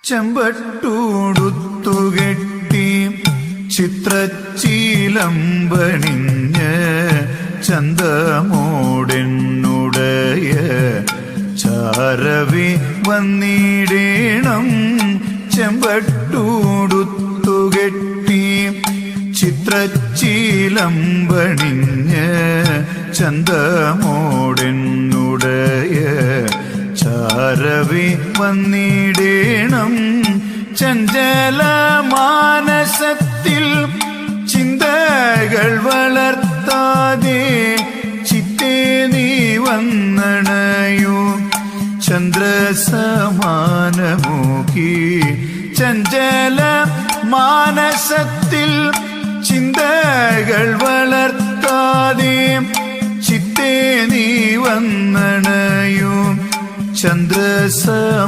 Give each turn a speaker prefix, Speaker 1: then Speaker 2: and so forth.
Speaker 1: ചെമ്പട്ടൂടുത്തുകെട്ടി ചിത്രച്ചീലമ്പണിഞ്ഞ് ചന്തമോടെന്നുടയ ചാരവി വന്നിടേണം. ചെമ്പട്ടൂടുത്തുകെട്ടി ചിത്രച്ചീലമ്പണിഞ്ഞ് ചന്തമോടെന്നുടയ ചാരവി വന്നിടേണം. ചഞ്ചല മാനസത്തിൽ ചിന്തകൾ വളർത്താതെ ചിത്തേ നീ വന്നണയൂ. ചന്ദ്രസമാനമുഖി ചഞ്ചല മാനസത്തിൽ ചിന്തകൾ വളർത്താതെ ചിത്തേ നീ വന്നണയൂ. ചന്ദ്രസമാനമു